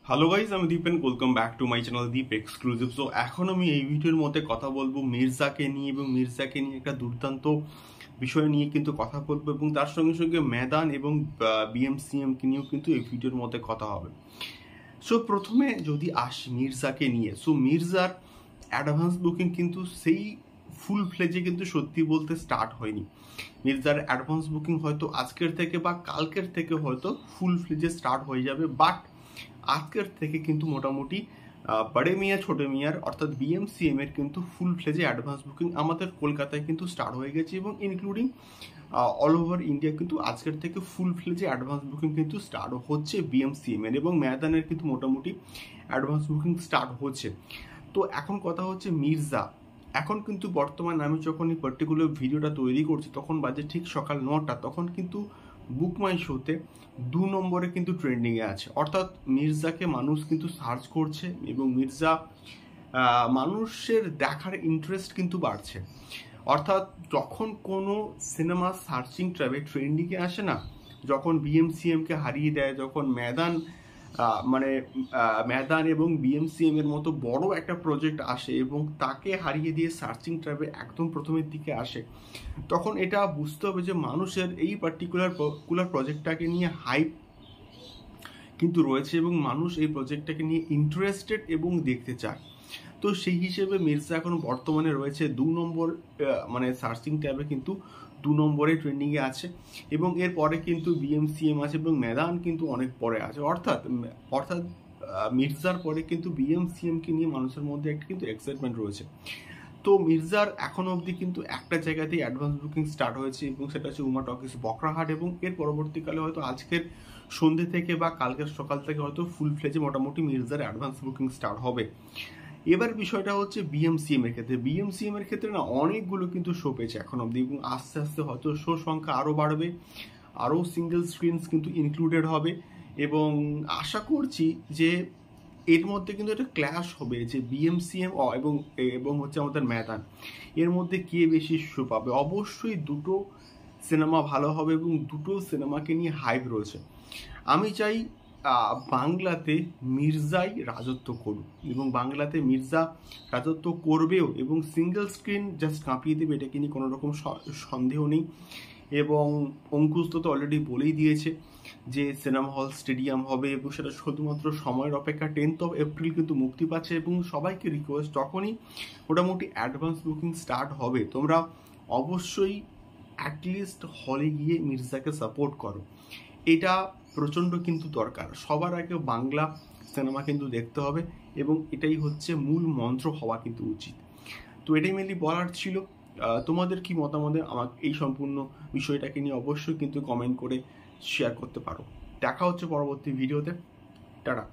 Hello guys, আমি Deep and welcome back to my channel Deep exclusive. So এখন আমি এই ভিডিওর মধ্যে কথা বলবো মির্জাকে নিয়ে, এবং মির্জাকে নিয়ে একটা দুর্দান্ত বিষয় নিয়ে কিন্তু কথা বলবো, এবং তার সঙ্গে সঙ্গে মেদান এবং বিএমসিএমকে নিয়েও কিন্তু এই ভিডিওর মধ্যে কথা হবে। সো প্রথমে যদি আসি মির্জাকে নিয়ে, সো মির্জার অ্যাডভান্স বুকিং কিন্তু সেই ফুল ফ্লেজে কিন্তু সত্যি বলতে স্টার্ট হয়নি। মির্জার অ্যাডভান্স বুকিং হয়তো আজকের থেকে বা কালকের থেকে হয়তো ফুল ফ্লেজে স্টার্ট হয়ে যাবে, বাট আজকের থেকে কিন্তু মোটামুটি বড়ে মিয়া ছোটে মিয়ার অর্থাৎ বিএমসিএম এর কিন্তু ফুল ফ্লেজে অ্যাডভান্স বুকিং আমাদের কলকাতায় কিন্তু স্টার্ট হয়ে গেছে, এবং ইনক্লুডিং অল ওভার ইন্ডিয়া কিন্তু আজকের থেকে ফুল ফ্লেজে অ্যাডভান্স বুকিং কিন্তু স্টার্ট হচ্ছে বিএমসিএম এর, এবং ম্যাদানের কিন্তু মোটামুটি অ্যাডভান্স বুকিং স্টার্ট হচ্ছে। তো এখন কথা হচ্ছে মির্জা, এখন কিন্তু বর্তমানে আমি যখন এই পার্টিকুলার ভিডিওটা তৈরি করছি তখন বাজে ঠিক সকাল 9টা, তখন কিন্তু বুক মাই শোতে 2 নম্বরে কিন্তু ট্রেন্ডিংয়ে আছে। অর্থাৎ মির্জাকে মানুষ কিন্তু সার্চ করছে, এবং মির্জা মানুষের দেখার ইন্টারেস্ট কিন্তু বাড়ছে। অর্থাৎ যখন কোনো সিনেমা সার্চিং ট্র্যাবে ট্রেন্ডিংয়ে আসে না, যখন বিএমসিএমকে হারিয়ে দেয়, যখন মেদান এবং বিএমসিএম এর মতো বড় একটা প্রজেক্ট আসে এবং তাকে হারিয়ে দিয়ে সার্চিং ট্র্যাবে একদম প্রথমের দিকে আসে, তখন এটা বুঝতে হবে যে মানুষের এই পার্টিকুলার প্রজেক্টটাকে নিয়ে হাইপ কিন্তু রয়েছে, এবং মানুষ এই প্রজেক্টটাকে নিয়ে ইন্টারেস্টেড এবং দেখতে চায়। তো সেই হিসেবে মির্জা এখন বর্তমানে রয়েছে 2 নম্বর, সার্চিং ট্যাবে কিন্তু 2 নম্বরে ট্রেন্ডিংয়ে আছে, এবং এরপরে কিন্তু বিএমসিএম আছে, এবং মেদান কিন্তু অনেক পরে আছে। অর্থাৎ মির্জার পরে কিন্তু বিএমসিএমকে নিয়ে মানুষের মধ্যে একটা কিন্তু এক্সাইটমেন্ট রয়েছে। তো মির্জার এখনো অবধি কিন্তু একটা জায়গাতেই অ্যাডভান্স বুকিং স্টার্ট হয়েছে, এবং সেটা হচ্ছে উমা টকিজ বকরাহাট, এবং এর পরবর্তীকালে হয়তো আজকের সন্ধ্যে থেকে বা কালকের সকাল থেকে হয়তো ফুল ফ্লেজে মোটামুটি মির্জার অ্যাডভান্স বুকিং স্টার্ট হবে। এবার বিষয়টা হচ্ছে বিএমসিএম এর ক্ষেত্রে, বিএমসিএম এর ক্ষেত্রে না অনেকগুলো কিন্তু শো পেয়েছে এখন অবধি, এবং আস্তে আস্তে হয়তো শো সংখ্যা আরও বাড়বে, আরও সিঙ্গেল স্ক্রিনস কিন্তু ইনক্লুডেড হবে, এবং আশা করছি যে এর মধ্যে কিন্তু একটা ক্ল্যাশ হবে যে বিএমসিএম এবং হচ্ছে আমাদের মেদান, এর মধ্যে কে বেশি শো পাবে। অবশ্যই দুটো সিনেমা ভালো হবে, এবং দুটো সিনেমাকে নিয়ে হাইপ রয়েছে। আমি চাই বাংলাতে মির্জাই রাজত্ব করুক, এবং বাংলাতে মির্জা রাজত্ব করবেও, এবং সিঙ্গেল স্ক্রিন জাস্ট কাঁপিয়ে দেবে, এটাকে নিয়ে কোনো রকম সন্দেহ নেই। এবং অঙ্কুশ তো অলরেডি বলেই দিয়েছে যে সিনেমা হল স্টেডিয়াম হবে, এবং সেটা শুধুমাত্র সময়ের অপেক্ষা। 10th of April কিন্তু মুক্তি পাচ্ছে, এবং সবাইকে রিকোয়েস্ট, যখনই মোটামুটি অ্যাডভান্স বুকিং স্টার্ট হবে তোমরা অবশ্যই অ্যাটলিস্ট হলে গিয়ে মির্জাকে সাপোর্ট করো। এটা প্রচণ্ড কিন্তু দরকার। সবার আগে বাংলা সিনেমা কিন্তু দেখতে হবে, এবং এটাই হচ্ছে মূল মন্ত্র হওয়া কিন্তু উচিত। তো এটাই মেনলি বলার ছিল। তোমাদের কি মতামত আমাকে এই সম্পূর্ণ বিষয়টাকে নিয়ে অবশ্যই কিন্তু কমেন্ট করে শেয়ার করতে পারো। দেখা হচ্ছে পরবর্তী ভিডিওতে। টাটা।